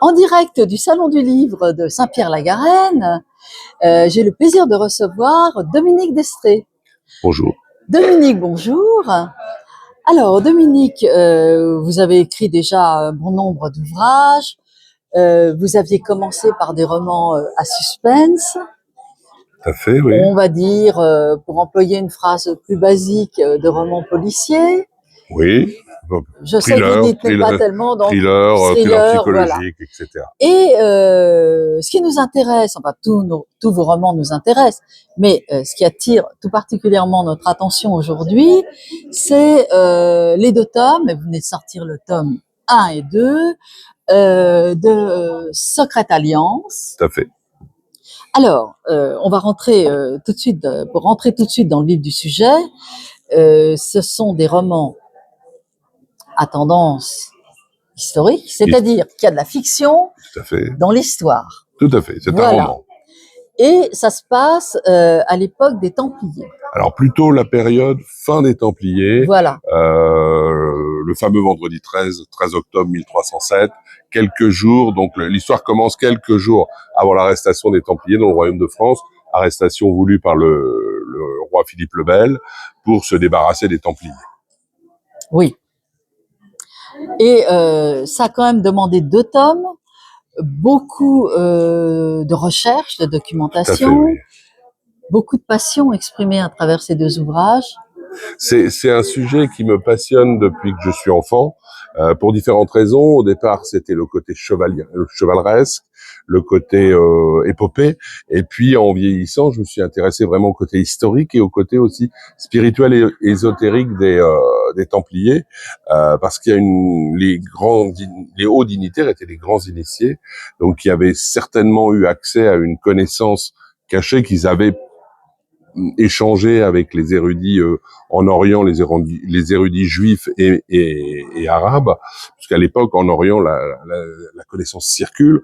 En direct du Salon du Livre de Saint-Pierre-la-Garenne, j'ai le plaisir de recevoir Dominique Destré. Bonjour. Dominique, bonjour. Alors, Dominique, vous avez écrit déjà un bon nombre d'ouvrages. Vous aviez commencé par des romans à suspense. Tout à fait, oui. On va dire, pour employer une phrase plus basique, de romans policiers. Oui. Je sais que vous n'êtes pas tellement dans thriller psychologique, voilà. Etc. Et ce qui nous intéresse, enfin tous vos romans nous intéressent, mais ce qui attire tout particulièrement notre attention aujourd'hui, c'est les 2 tomes, et vous venez de sortir le tome 1 et 2, de Secrète Alliance. Tout à fait. Alors, on va rentrer tout de suite, pour rentrer tout de suite dans le vif du sujet, ce sont des romans à tendance historique, c'est-à-dire qu'il y a de la fiction dans l'histoire. Tout à fait, c'est un roman. Et ça se passe à l'époque des Templiers. Alors plutôt la période fin des Templiers, voilà. Le fameux vendredi 13 octobre 1307, quelques jours, donc l'histoire commence quelques jours avant l'arrestation des Templiers dans le royaume de France, arrestation voulue par le roi Philippe le Bel pour se débarrasser des Templiers. Oui. Et ça a quand même demandé 2 tomes, beaucoup de recherche, de documentation, tout à fait, oui. Beaucoup de passion exprimée à travers ces 2 ouvrages. C'est un sujet qui me passionne depuis que je suis enfant, pour différentes raisons. Au départ, c'était le côté chevaleresque, le côté épopée, et puis en vieillissant, je me suis intéressé vraiment au côté historique et au côté aussi spirituel et ésotérique des Templiers, parce qu'il y a les hauts dignitaires étaient les grands initiés, donc qui avaient certainement eu accès à une connaissance cachée qu'ils avaient échanger avec les érudits en Orient, les érudits juifs et arabes, puisqu'à l'époque en Orient la connaissance circule.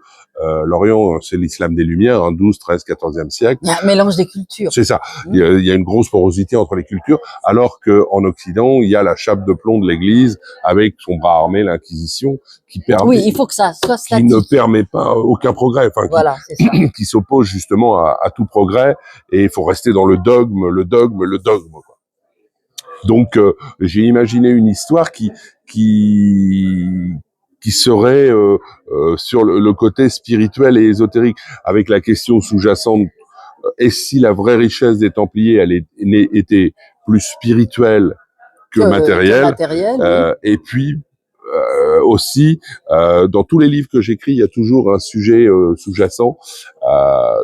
L'Orient, c'est l'islam des Lumières, 12, 13, 14e siècle. Il y a un mélange des cultures. C'est ça. Il y a une grosse porosité entre les cultures, alors que en Occident, il y a la chape de plomb de l'Église avec son bras armé, l'Inquisition, qui permet, il faut que ça soit statique, qui ne permet pas aucun progrès, enfin, voilà, qui s'oppose justement à tout progrès, et il faut rester dans le dogme, quoi. Donc, j'ai imaginé une histoire qui serait sur le côté spirituel et ésotérique, avec la question sous-jacente: et si la vraie richesse des Templiers était plus spirituelle que matérielle, et puis aussi, dans tous les livres que j'écris, il y a toujours un sujet sous-jacent.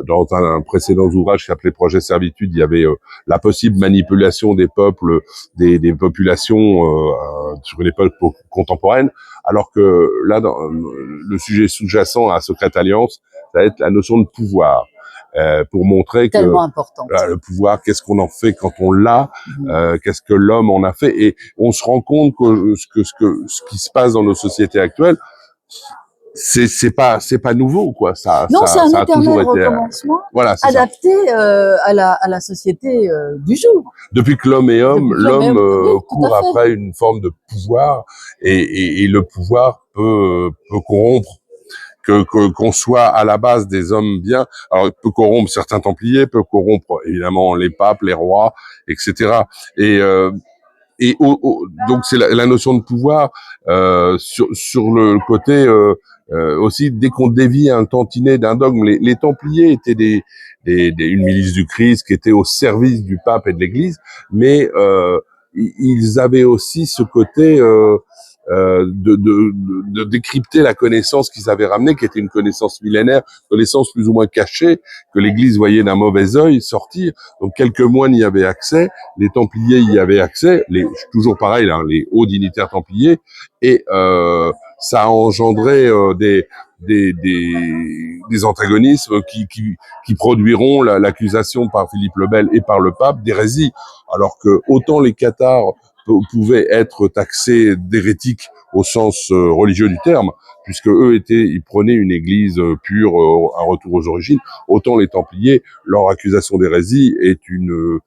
Dans un précédent ouvrage qui s'appelait Projet Servitude, il y avait la possible manipulation des peuples, des populations sur une époque contemporaine, alors que là, le sujet sous-jacent à Secrète Alliance, ça va être la notion de pouvoir. Pour montrer que le pouvoir, qu'est-ce qu'on en fait quand on l'a, qu'est-ce que l'homme en a fait, et on se rend compte que ce qui se passe dans nos sociétés actuelles, c'est pas nouveau, quoi. C'est un éternel recommencement, voilà, adapté à la société du jour. Depuis que l'homme est homme, l'homme court après une forme de pouvoir, et le pouvoir peut corrompre. Qu'on soit à la base des hommes bien, alors il peut corrompre certains Templiers, peut corrompre évidemment les papes, les rois, etc. Donc c'est la notion de pouvoir sur le côté aussi, dès qu'on dévie un tantinet d'un dogme. Les Templiers étaient une milice du Christ qui était au service du pape et de l'Église, mais ils avaient aussi ce côté de décrypter la connaissance qu'ils avaient ramenée, qui était une connaissance millénaire, connaissance plus ou moins cachée, que l'Église voyait d'un mauvais œil sortir. Donc quelques moines y avaient accès, les Templiers y avaient accès, toujours pareil, hein, les hauts dignitaires Templiers, et ça a engendré des antagonismes qui produiront l'accusation par Philippe le Bel et par le pape d'hérésie, alors que autant les cathares pouvaient être taxés d'hérétiques au sens religieux du terme, puisque ils prenaient une église pure, un retour aux origines, autant les Templiers, leur accusation d'hérésie est une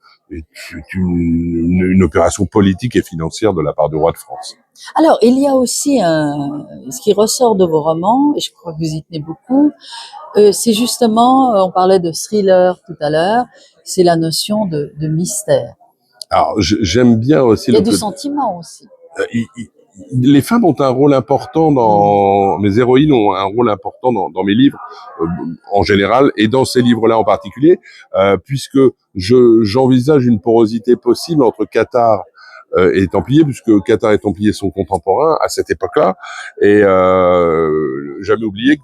opération politique et financière de la part du roi de France. Alors, il y a aussi ce qui ressort de vos romans, et je crois que vous y tenez beaucoup, c'est justement, on parlait de thriller tout à l'heure, c'est la notion de mystère. Alors, j'aime bien aussi Il y a le du côté. sentiment aussi. Les femmes ont un rôle important dans mes héroïnes ont un rôle important dans mes livres en général et dans ces livres-là en particulier, puisque j'envisage une porosité possible entre Cathare et Templiers, puisque Cathare et Templiers sont contemporains à cette époque-là, et j'avais oublié que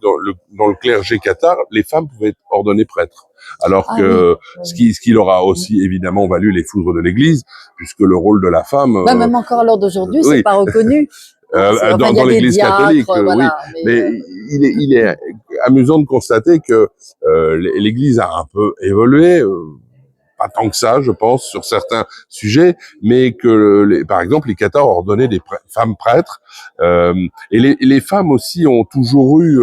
dans le clergé cathare, les femmes pouvaient être ordonnées prêtres. Alors Ah que oui. ce qui leur a aussi évidemment valu les foudres de l'Église, puisque le rôle de la femme, Bah, même encore à l'heure d'aujourd'hui, c'est oui, pas reconnu. Hein, enfin, il y dans a des l'Église catholique, diacres, oui, voilà. mais il est amusant de constater que l'Église a un peu évolué. Pas tant que ça, je pense, sur certains sujets, mais que, par exemple, les cathares ordonnaient des femmes prêtres, et les femmes aussi ont toujours eu,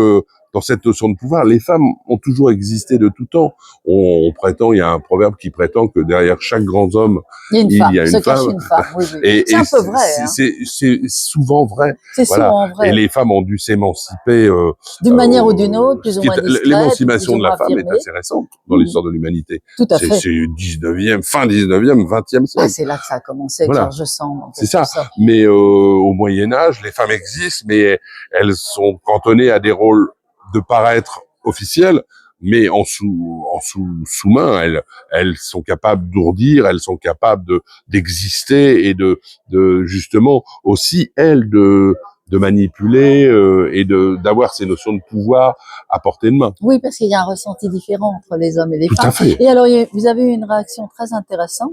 dans cette notion de pouvoir, les femmes ont toujours existé de tout temps. On prétend, il y a un proverbe qui prétend que derrière chaque grand homme, Il y a une il femme, y a se une cache femme, une femme, oui, oui. et C'est un peu vrai, hein. c'est souvent vrai, C'est voilà. souvent Et vrai. les femmes ont dû s'émanciper, D'une manière ou d'une autre, plus ce ou qui moins est, discrète, ou plus l'émancipation ou de la moins femme est affirmée. assez récente dans l'histoire de l'humanité. Tout à fait. C'est 19e, fin 19e, 20e Ah, siècle. c'est là que ça a commencé avec Voilà. Georges Sand, en C'est quelque ça. sorte. Mais au Moyen Âge, les femmes existent, mais elles sont cantonnées à des rôles de paraître officiels, mais sous main, elles sont capables d'ourdir, elles sont capables d'exister et de justement aussi elles de manipuler et d'avoir ces notions de pouvoir à portée de main. Oui, parce qu'il y a un ressenti différent entre les hommes et les Tout femmes. à fait. Et alors, vous avez eu une réaction très intéressante.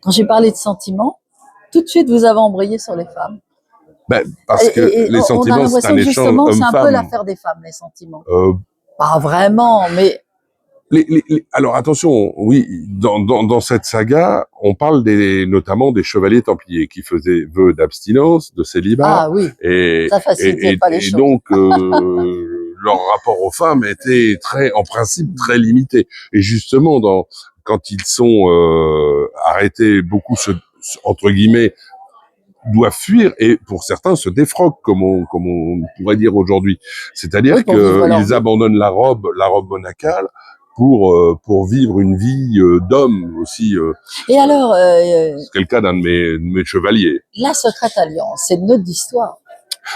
Quand j'ai parlé de sentiments, tout de suite, vous avez embrayé sur les femmes. Ben, parce que Et les on a sentiments, c'est l'impression un que échange justement, c'est un peu homme-femme. l'affaire des femmes, les sentiments. Euh, Pas vraiment, mais alors attention, oui, dans cette saga, on parle notamment des chevaliers templiers qui faisaient vœu d'abstinence, de célibat, ah oui, et, ça facilitait pas les choses. donc leur rapport aux femmes était en principe très limité. Et justement, quand ils sont arrêtés, beaucoup entre guillemets doivent fuir et pour certains se défroquent comme on pourrait dire aujourd'hui. C'est-à-dire Oui, pour vivre leur qu'ils vie. abandonnent la robe monacale pour vivre une vie d'homme aussi. Et alors, C'est le cas d'un de mes chevaliers. la secrète alliance, c'est une autre histoire.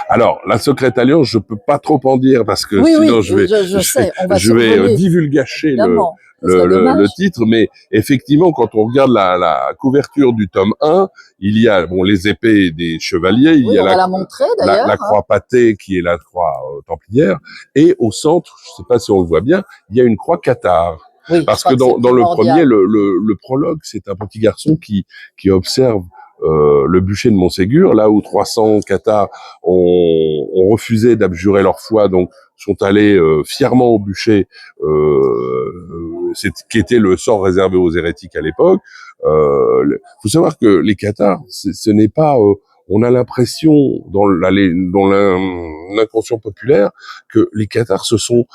Alors, la secrète alliance, je peux pas trop en dire parce que Oui, sinon oui, je sais, on va je vais survoler, divulgacher évidemment. Ce serait le dommage. titre, mais effectivement, quand on regarde la couverture du tome 1, il y a les épées des chevaliers, il Oui, y a on va la montrer d'ailleurs. la croix pâtée qui est la croix templière, et au centre, je sais pas si on le voit bien, il y a une croix cathare. Oui, Parce que dans le premier, le prologue, c'est un petit garçon qui observe le bûcher de Montségur, là où 300 cathares ont refusé d'abjurer leur foi, donc sont allés fièrement au bûcher, qui était le sort réservé aux hérétiques à l'époque. Faut savoir que les cathares, ce n'est pas on a l'impression dans l'inconscient populaire que les cathares ce sont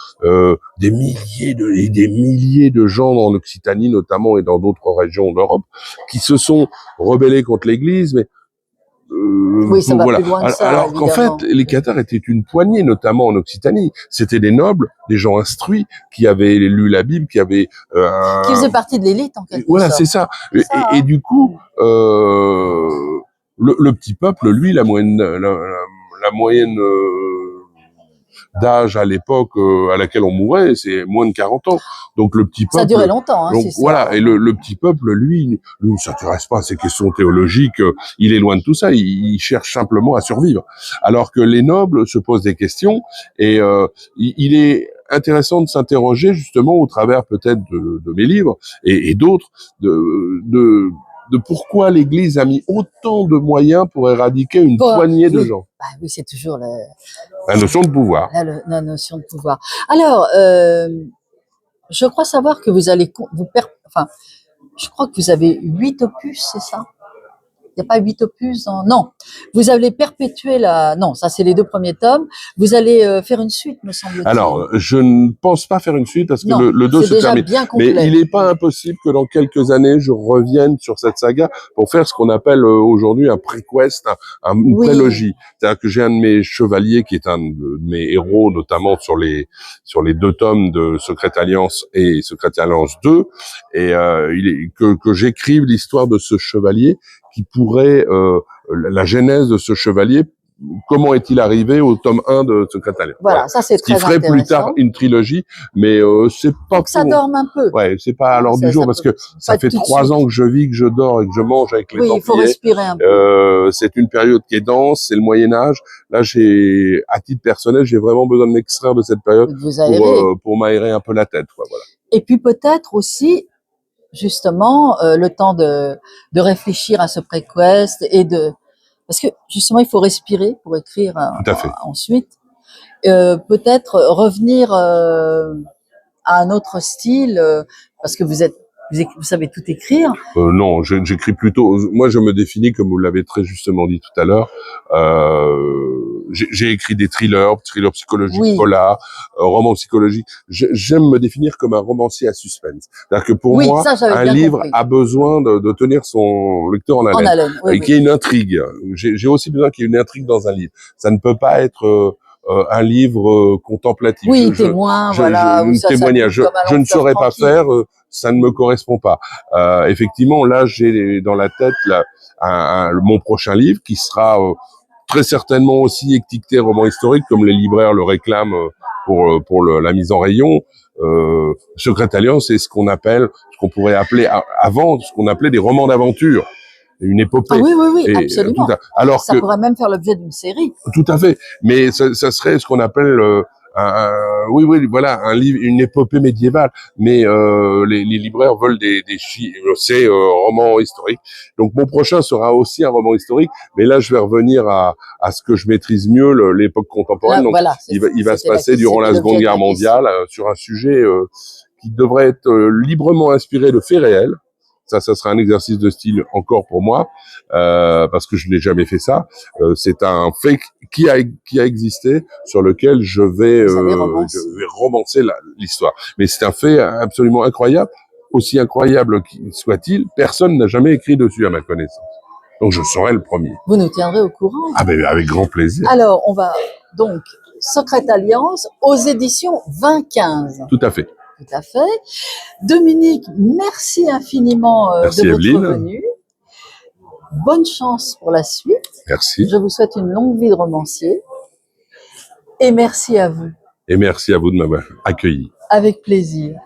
des milliers de gens en Occitanie notamment et dans d'autres régions d'Europe qui se sont rebellés contre l'Église, mais oui, ça va voilà. plus loin que ça, Alors qu'en fait, les cathares étaient une poignée, notamment en Occitanie. C'était des nobles, des gens instruits, qui avaient lu la Bible, qui avaient qui faisait partie de l'élite en quelque voilà, sorte. c'est ça. Ça, Et du coup, le petit peuple, lui, la moyenne d'âge à l'époque à laquelle on mourait, c'est moins de 40 ans. Donc le petit peuple, ça a duré longtemps, hein, donc c'est voilà, ça. et le petit peuple, lui ne s'intéresse pas à ces questions théologiques, il est loin de tout ça, il cherche simplement à survivre. Alors que les nobles se posent des questions, et il est intéressant de s'interroger justement au travers peut-être de mes livres et d'autres de pourquoi l'Église a mis autant de moyens pour éradiquer une poignée de gens. Bah oui, c'est toujours la notion de pouvoir. La notion de pouvoir. Alors, je crois savoir que vous allez, enfin, je crois que vous avez 8 opus, c'est ça? Il n'y a pas 8 opus non. Vous allez perpétuer non, ça c'est les 2 premiers tomes. Vous allez faire une suite, me semble-t-il. Alors, je ne pense pas faire une suite parce que Non, le 2 c'est se déjà termine. bien Mais complet. il n'est pas impossible que dans quelques années, je revienne sur cette saga pour faire ce qu'on appelle aujourd'hui un préquest, une Oui. prélogie. C'est-à-dire que j'ai un de mes chevaliers qui est un de mes héros, notamment sur les 2 tomes de Secret Alliance et Secret Alliance 2, et que j'écrive l'histoire de ce chevalier qui pourrait la genèse de ce chevalier. Comment est-il arrivé au tome 1 de Secret Alliance? Voilà, ça c'est très intéressant. Ce qui ferait plus tard une trilogie, mais c'est pas pour que ça dorme un peu. Ouais, c'est pas à l'ordre du jour parce que ça fait 3 ans que je vis, que je dors et que je mange avec les Templiers. Oui, il faut respirer un peu. C'est une période qui est dense, c'est le Moyen Âge. Là, à titre personnel, j'ai vraiment besoin de m'extraire de cette période pour m'aérer un peu la tête, quoi, voilà. Et puis peut-être aussi, justement, le temps de réfléchir à ce préquest parce que justement il faut respirer pour écrire Tout à fait. ensuite. Peut-être revenir à un autre style parce que vous savez tout écrire. Non, j'écris plutôt. Moi, je me définis, comme vous l'avez très justement dit tout à l'heure. J'ai écrit des thrillers psychologiques, Oui. polars, romans psychologiques. J'aime me définir comme un romancier à suspense. C'est-à-dire que pour moi, un livre a besoin de tenir son lecteur en haleine, et qu'il y ait une intrigue. J'ai aussi besoin qu'il y ait une intrigue dans un livre. Ça ne peut pas être un livre contemplatif. Oui, témoin, voilà. Témoignage. Je ne saurais pas faire. Ça ne me correspond pas. Effectivement, là, j'ai dans la tête mon prochain livre qui sera très certainement aussi étiqueté roman historique, comme les libraires le réclament pour la mise en rayon. Secret Alliance, c'est ce qu'on pourrait appeler avant, ce qu'on appelait des romans d'aventure. Une épopée. Ah oui, absolument. Alors ça pourrait même faire l'objet d'une série. Tout à fait. Mais ça serait ce qu'on appelle un livre, une épopée médiévale. Mais les libraires veulent c'est roman historique. Donc mon prochain sera aussi un roman historique, mais là je vais revenir à ce que je maîtrise mieux, l'époque contemporaine. Là, donc voilà, il va se passer durant la Seconde Guerre mondiale sur un sujet qui devrait être librement inspiré de faits réels. Ça sera un exercice de style encore pour moi, parce que je n'ai jamais fait ça. C'est un fait qui a existé, sur lequel je vais romancer l'histoire. Mais c'est un fait absolument incroyable. Aussi incroyable qu'il soit-il, personne n'a jamais écrit dessus à ma connaissance. Donc je serai le premier. Vous nous tiendrez au courant. Ah ben avec grand plaisir. Alors on va donc Secret Alliance aux éditions 2015. Tout à fait. Tout à fait. Dominique, merci infiniment de votre venue. Bonne chance pour la suite. Merci. Je vous souhaite une longue vie de romancier. Et merci à vous. Et merci à vous de m'avoir accueilli. Avec plaisir.